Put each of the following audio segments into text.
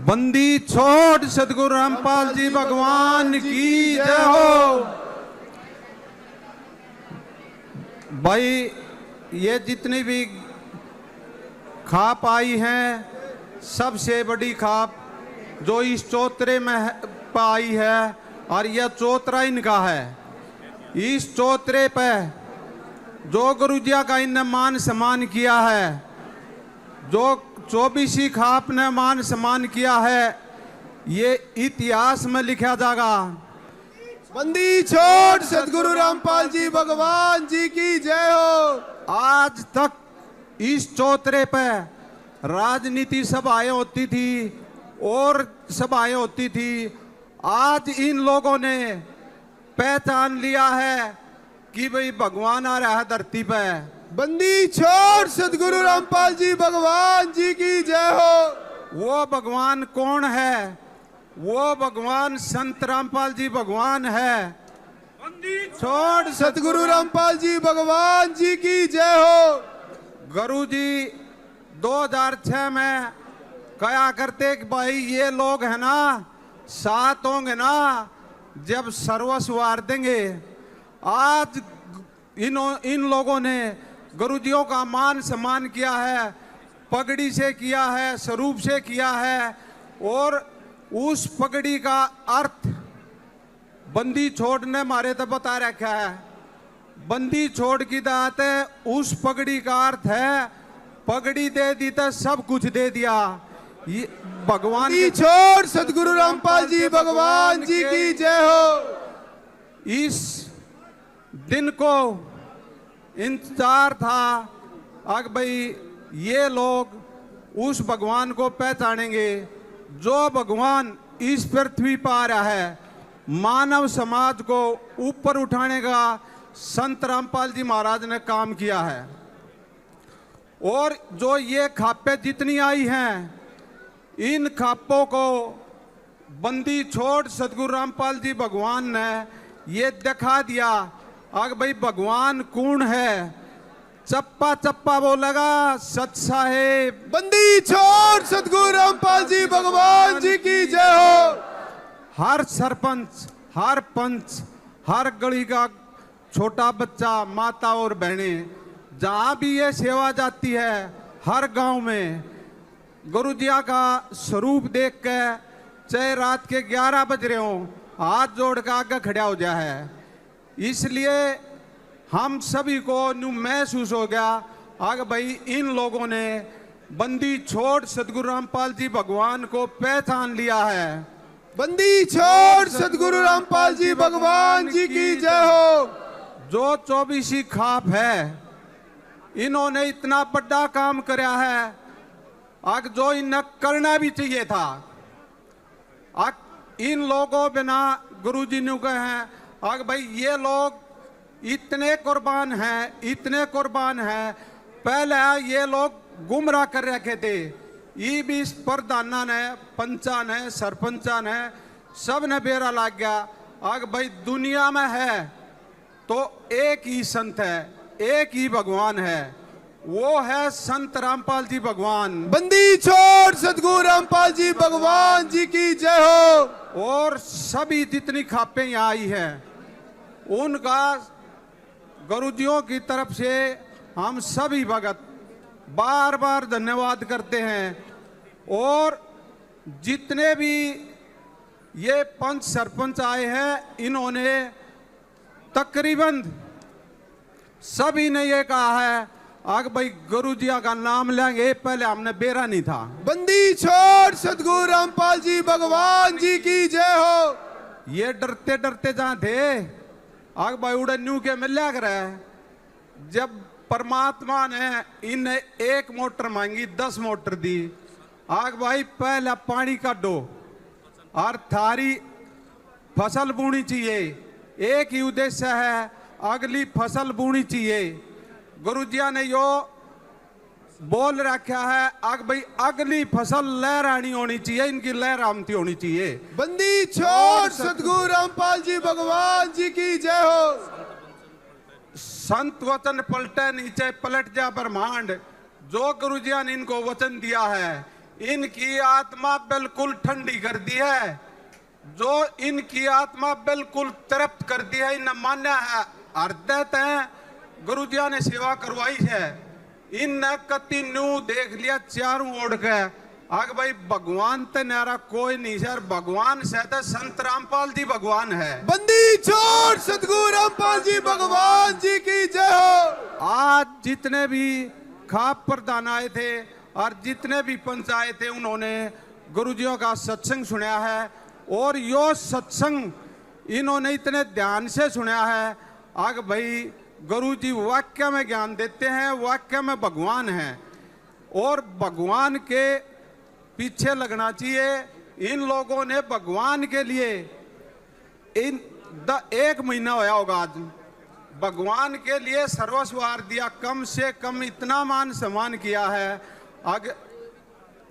बंदी छोड़ सदगुरु रामपाल जी भगवान की जय हो। भाई ये जितनी भी खाप आई हैं, सबसे बड़ी खाप जो इस चौतरे में आई है, और यह चौतरा इनका है। इस चौतरे पे जो गुरुजिया का इनने मान सम्मान किया है, जो 24 खाप ने मान सम्मान किया है, ये इतिहास में लिखा जाएगा। बंदी छोड़ सदगुरु रामपाल जी भगवान जी की जय हो। आज तक इस चौतरे पे राजनीति सभाएं होती थी और सभाएं होती थी। आज इन लोगों ने पहचान लिया है कि भाई भगवान आ रहा है धरती पे। बंदी छोड़ सदगुरु रामपाल जी भगवान जी की जय हो। वो भगवान कौन है? वो भगवान संत रामपाल जी भगवान है। बंदी छोड़ सदगुरु रामपाल जी भगवान जी की जय हो। गुरु जी 2006 में कहा करते कि भाई ये लोग है ना, साथ होंगे ना जब सर्वस्व वार देंगे। आज इन लोगों ने गुरुजियों का मान सम्मान किया है, पगड़ी से किया है, स्वरूप से किया है, और उस पगड़ी का अर्थ बंदी छोड़ ने मारे तो बता रखा है। बंदी छोड़ की दात है, उस पगड़ी का अर्थ है पगड़ी दे दी तो सब कुछ दे दिया। ये भगवान बंदी छोड़ सदगुरु रामपाल जी भगवान जी की जय हो। इस दिन को इंतजार था अग भाई ये लोग उस भगवान को पहचानेंगे जो भगवान इस पृथ्वी पर आ रहा है, मानव समाज को ऊपर उठाने का संत रामपाल जी महाराज ने काम किया है। और जो ये खापे जितनी आई हैं, इन खापों को बंदी छोड़ सदगुरु रामपाल जी भगवान ने ये दिखा दिया आग भाई भगवान कौन है। चप्पा चप्पा बोलेगा सच साहेब। बंदी छोड़ सदगुरु रामपाल जी भगवान जी की जय हो। हर सरपंच, हर पंच, हर गली का छोटा बच्चा, माता और बहनें, जहां भी ये सेवा जाती है, हर गांव में गुरुजिया का स्वरूप देख के चाहे रात के 11 बज रहे हो, हाथ जोड़ के आगे खड़ा हो जाए है। इसलिए हम सभी को न्यू महसूस हो गया आगे भाई इन लोगों ने बंदी छोड़ सदगुरु रामपाल जी भगवान को पहचान लिया है। बंदी छोड़ सदगुरु रामपाल जी भगवान जी की जय हो। जो 24 खाप है, इन्होंने इतना बड़ा काम कराया है आग जो इन्हें करना भी चाहिए था। आग इन लोगों बिना गुरुजी ने कहे हैं आग भाई ये लोग इतने कुर्बान हैं, इतने कुर्बान हैं। पहले ये लोग गुमराह कर रखे थे। ये भी प्रधाना ने, पंचा ने, सरपंचा ने, सब ने बेरा लग गया आग भाई दुनिया में है तो एक ही संत है, एक ही भगवान है, वो है संत रामपाल जी भगवान। बंदी छोड़ सदगुरु रामपाल जी भगवान जी की जय हो। और सभी जितनी खापें यहाँ आई हैं, उनका गुरुजियों की तरफ से हम सभी भगत बार बार धन्यवाद करते हैं। और जितने भी ये पंच सरपंच आए हैं, इन्होंने तकरीबन सभी ने ये कहा है आग भाई गुरुजिया का नाम लेंगे, पहले हमने बेरा नहीं था। बंदी छोड़ सदगुरु रामपाल जी भगवान जी की जय हो। ये डरते डरते जहां थे आग भाई उड़े न्यू के मिल्या कर जब परमात्मा ने इन्हें 1 मोटर मांगी, 10 मोटर दी। आग भाई पहला पानी काटो और थारी फसल बोनी चाहिए, एक ही उद्देश्य है, अगली फसल बोनी चाहिए। गुरुजिया ने यो बोल रखा है आग भाई अगली फसल लहरानी होनी चाहिए, इनकी लहरामती होनी चाहिए। बंदी छोड़ सदगुरु रामपाल जी भगवान जी की जय हो। संत वचन पलटे नीचे पलट जा ब्रह्मांड, जो गुरुजिया ने इनको वचन दिया है इनकी आत्मा बिल्कुल ठंडी कर दी है, जो इनकी आत्मा बिल्कुल तृप्त कर दी है। इन मान्या है हृदय तय गुरु जी ने सेवा करवाई है। इन कति न्यू देख लिया चारों ओर के आग भाई भगवान ते नारा कोई नहीं सर, भगवान से तो संत रामपाल जी भगवान है। बंदी छोड़ सतगुरु रामपाल जी भगवान जी की जय हो। आज जितने भी खाप प्रधान आए थे और जितने भी पंच आए थे उन्होंने गुरुजियों का सत्संग सुना है, और यो सत्संग इन्होंने इतने ध्यान से सुना है। आग भाई गुरुजी वाक्य में ज्ञान देते हैं, वाक्य में भगवान है, और भगवान के पीछे लगना चाहिए। इन लोगों ने भगवान के लिए एक महीना होया होगा आज, भगवान के लिए सर्वस्व वार दिया, कम से कम इतना मान सम्मान किया है। अगर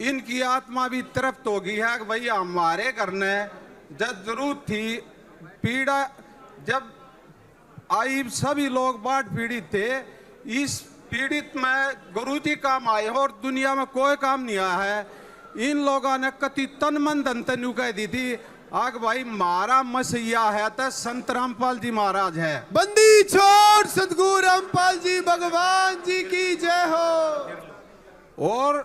इनकी आत्मा भी तृप्त हो गई है कि भाई हमारे करने जब जरूरत थी, पीड़ा जब आई, सभी लोग बाढ़ पीड़ित थे, इस पीड़ित में गुरुजी काम आए और दुनिया में कोई काम नहीं आया है। इन लोगों ने कति तन मन धन तनु कह दी थी आग भाई मारा मसीहा है तो संत रामपाल जी महाराज है। बंदी छोड़ सतगुरु रामपाल जी भगवान जी की जय हो। और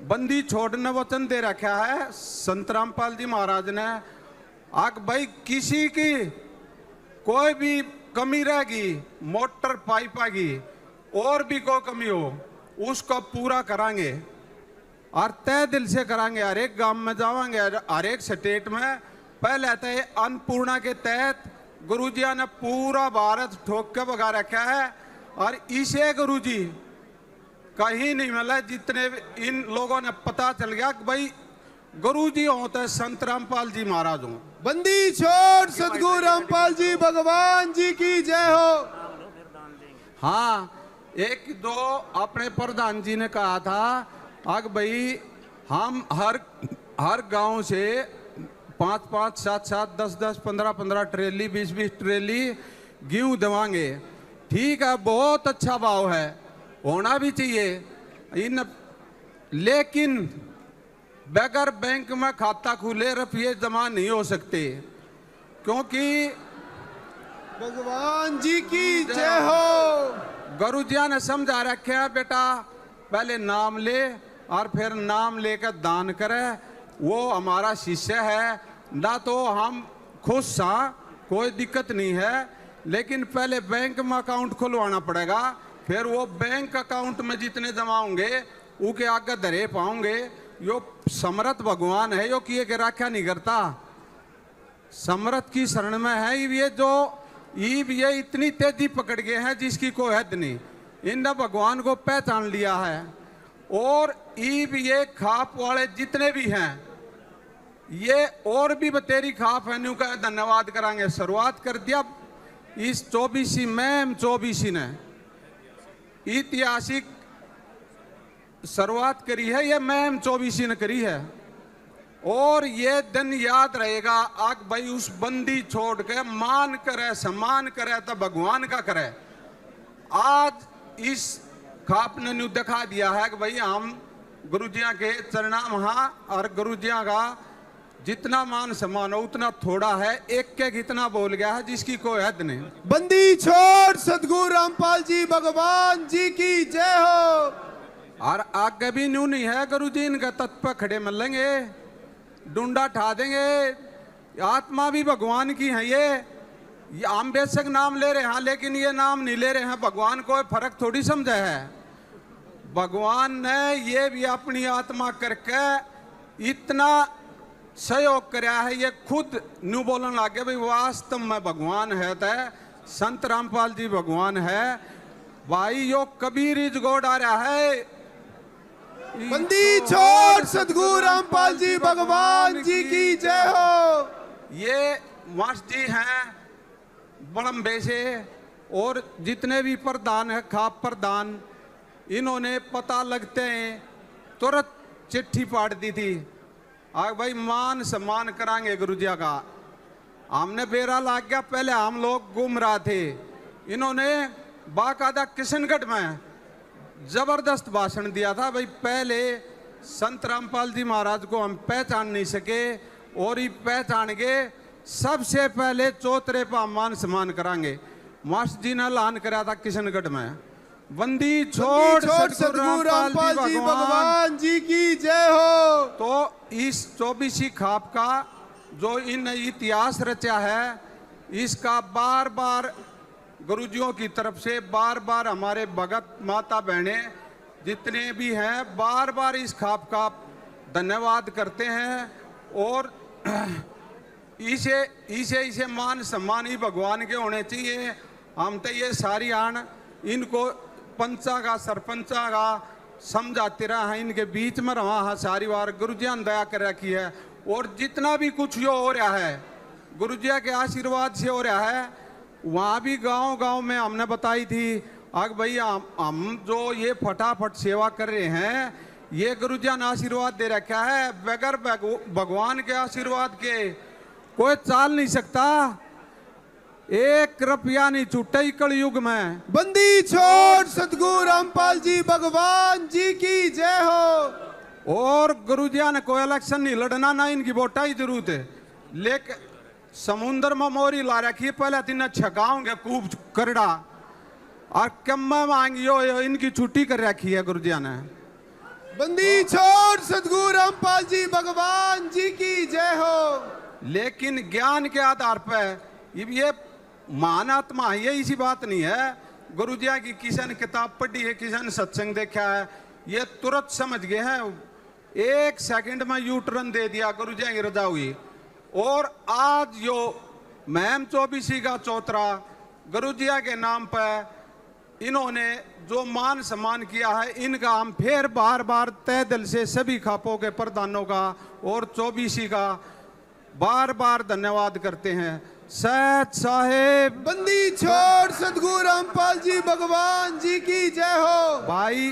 बंदी छोड़ने वचन दे रखा है संत रामपाल जी महाराज ने। आग भाई किसी की कोई भी कमी रहेगी, मोटर पाइप आएगी और भी कोई कमी हो, उसको पूरा करांगे और तय दिल से करांगे। हर एक गांव में जावांगे, हर एक स्टेट में। पहले तो अन्नपूर्णा के तहत गुरुजी ने पूरा भारत ठोक के भगा रखा है, और इसे गुरुजी कहीं नहीं मिला। जितने इन लोगों ने पता चल गया कि भाई गुरुजी होते संत रामपाल जी महाराज हो। बंदी छोड़ सतगुरु रामपाल जी भगवान जी की जय हो। हाँ, एक दो अपने प्रधान जी ने कहा था आग भाई हम हर गांव से 5-5, 7-7, 10-10, 15-15 ट्रेली, 20-20 ट्रेली गेहूं दवाएंगे। ठीक है, बहुत अच्छा भाव है, होना भी चाहिए। लेकिन बगैर बैंक में खाता खुले रुपये जमा नहीं हो सकते, क्योंकि भगवान जी की जय हो। गुरुजिया ने समझा रखा है बेटा पहले नाम ले और फिर नाम लेकर दान करे। वो हमारा शिष्य है ना, तो हम खुश हाँ, कोई दिक्कत नहीं है, लेकिन पहले बैंक में अकाउंट खुलवाना पड़ेगा। फिर वो बैंक अकाउंट में जितने जमा होंगे उनके आगे धरे पाओगे। यो समर्थ भगवान है, यो किए के रखा नहीं करता, समर्थ की शरण में है। ये जो ये इतनी तेजी पकड़ गए हैं जिसकी कोई हद नहीं। इनने भगवान को पहचान लिया है, और ये खाप वाले जितने भी हैं ये और भी बतेरी खाप है, न्यू का धन्यवाद करांगे। शुरुआत कर दिया इस 24 मैम 24 ने ऐतिहासिक शुरुआत करी है, ये मैम 24 ने करी है, और ये दिन याद रहेगा। आग भाई उस बंदी छोड़ के मान करे सम्मान करे तो भगवान का करे। आज इस खाप ने न्यू दिखा दिया है कि भाई हम गुरुजिया के चरणा महा, और गुरुजिया का जितना मान सम्मान हो उतना थोड़ा है। एक के कितना बोल गया है जिसकी कोई हद नहीं। बंदी छोड़ सतगुरु रामपाल जी भगवान जी की जय हो। और आगे भी न्यू नहीं है, गुरुजी इनके तत्व पर खड़े मिलेंगे, डूंडा ठा देंगे। आत्मा भी भगवान की है। ये हम बेशक नाम ले रहे हैं, लेकिन ये नाम नहीं ले रहे हैं, भगवान को फर्क थोड़ी समझा है। भगवान ने ये भी अपनी आत्मा करके इतना सहयोग कराया है, ये खुद न्यू बोलने लगे भाई वास्तव में भगवान है, तो संत रामपाल जी भगवान है। भाई यो कबीर इज गोड आ रहा है। बंदी छोड़ सतगुरु रामपाल जी भगवान जी की जय हो। ये मास्टर जी हैं बड़म्बे से, और जितने भी प्रधान है खाप प्रधान, इन्होंने पता लगते हैं तुरंत चिट्ठी पाट दी थी। आग भाई मान सम्मान करांगे गुरुजिया का। हमने बेरा लाग गया, पहले हम लोग घूम रहा थे, इन्होंने बाकायदा किशनगढ़ में जबरदस्त भाषण दिया था। भाई पहले संत रामपाल जी महाराज को हम पहचान नहीं सके, और ये पहचान के सबसे पहले चौतरे पर मान सम्मान करांगे। मास्टर जी ने ऐलान करा था किशनगढ़ में, बंदी छोड़ सतगुरु रामपाल जी भगवान जी की जय हो। तो इस 24 खाप का जो इन इतिहास रचा है, इसका बार बार गुरुजियों की तरफ से बार बार हमारे भगत माता बहने जितने भी हैं बार बार इस खाप का धन्यवाद करते हैं। और इसे मान सम्मान ही भगवान के होने चाहिए। हम तो ये सारी आन इनको पंचा का सरपंचा का समझाते रहा है, इनके बीच में रहा है सारी बार। गुरुजिया ने दया कर रखी है, और जितना भी कुछ यो हो रहा है गुरुजिया के आशीर्वाद से हो रहा है। वहाँ भी गांव में हमने बताई थी अग भाई हम जो ये फटाफट सेवा कर रहे हैं, ये गुरुजिया ने आशीर्वाद दे रखा है। बगैर भगवान के आशीर्वाद के कोई चाल नहीं सकता। 1 रुपया नहीं छूटा कलयुग में। बंदी छोड़ सतगुरु रामपाल जी भगवान जी की जय हो। और गुरुजिया ने कोई इलेक्शन नहीं लड़ना, ना इनकी वोटा ही जरूरत है। लेकिन समुन्द्र में मोरी ला रखी है, पहले 3 छकाओगे खूब करड़ा, और कम मांगियो इनकी छुट्टी कर रखी है गुरुजिया ने। बंदी छोड़ सतगुरु रामपाल जी भगवान जी की जय हो। लेकिन ज्ञान के आधार पर ये महान आत्मा है, ये इसी बात नहीं है। गुरुजिया की किसी ने किताब पढ़ी है, किसी ने सत्संग देखा है, ये तुरंत समझ गए हैं। 1 सेकंड में यू टर्न दे दिया, गुरुजिया की रजा हुई। और आज यो महम 24 का चौतरा गुरुजिया के नाम पर इन्होंने जो मान सम्मान किया है, इनका हम फिर बार बार तहे दिल से सभी खापों के प्रधानों का और 24 का बार बार धन्यवाद करते हैं। सत साहेब बंदी छोड़ सतगुरु रामपाल जी भगवान जी की जय हो। भाई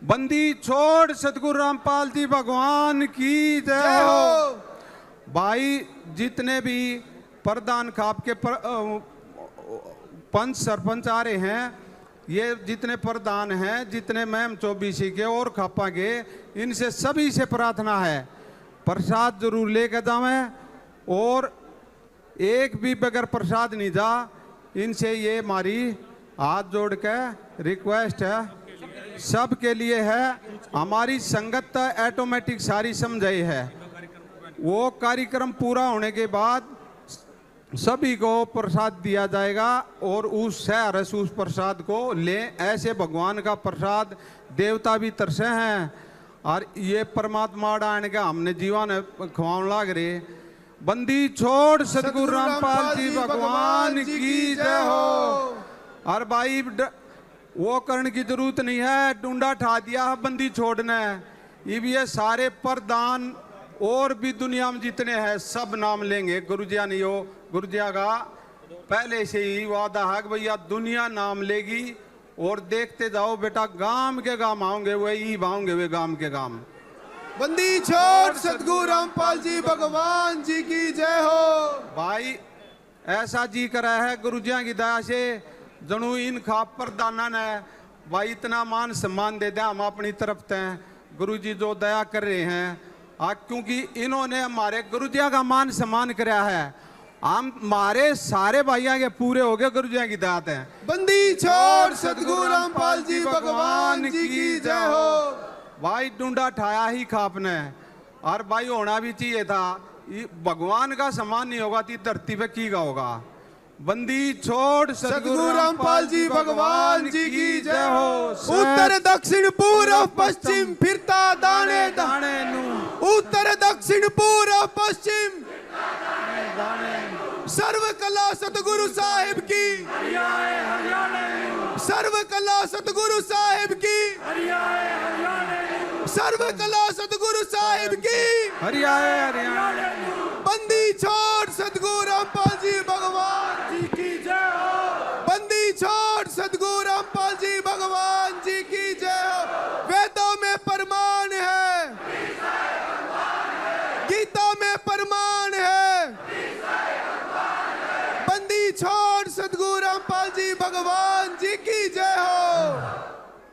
बंदी छोड़ सतगुरु रामपाल जी भगवान की जय हो। भाई जितने भी प्रधान खाप के पंच सरपंच आ रहे हैं, ये जितने प्रधान हैं, जितने मैम 24 के और खापा के, इनसे सभी से प्रार्थना है प्रसाद जरूर लेकर जावें, और एक भी बगैर प्रसाद नहीं जा। इनसे ये हमारी हाथ जोड़ के रिक्वेस्ट है, सब के लिए है। हमारी संगत ऑटोमेटिक सारी समझाई है। वो कार्यक्रम पूरा होने के बाद सभी को प्रसाद दिया जाएगा, और उस शहर से उस प्रसाद को लें। ऐसे भगवान का प्रसाद देवता भी तरसे हैं, और ये परमात्मा डान का हमने जीवन खवान लाग रहे। बंदी छोड़ सतगुरु रामपाल जी भगवान की जय हो। और भाई वो करने की जरूरत नहीं है, डूंडा ठा दिया बंदी छोड़ना है। ये सारे प्रधान और भी दुनिया में जितने हैं सब नाम लेंगे। गुरुजिया नहीं हो, गुरुजिया का पहले से ही वादा है कि भैया दुनिया नाम लेगी। और देखते जाओ बेटा, गांव के गांव आओगे वही भाओगे वे गांव के गांव। बंदी छोड़ सतगुरु रामपाल जी भगवान जी की जय हो। भाई ऐसा जी करा है गुरुजिया की दया से, जनू इन खाप प्रधाना ने भाई इतना मान सम्मान दे दिया। हम अपनी तरफ से गुरुजी जो दया कर रहे हैं, क्योंकि इन्होंने हमारे गुरुजिया का मान सम्मान कराया है। हम हमारे सारे भाइयों के पूरे हो गए गुरुजिया की दात है। बंदी छोड़ सतगुरु रामपाल जी भगवान जी की जय हो। भाई डूंडा ठाया ही खापने, और भाई होना भी चाहिए था। भगवान का सम्मान नहीं होगा तो धरती पे की का होगा। बंदी छोड़ सतगुरु रामपाल जी भगवान जी की जय हो। उत्तर दक्षिण पूर्व पश्चिम फिरता दाने दाने नू। उत्तर दक्षिण पूर्व पश्चिम सर्व कला सतगुरु साहिब की। सर्व कला सतगुरु साहिब की। सर्व कला सतगुरु साहिब की। हरियाणा।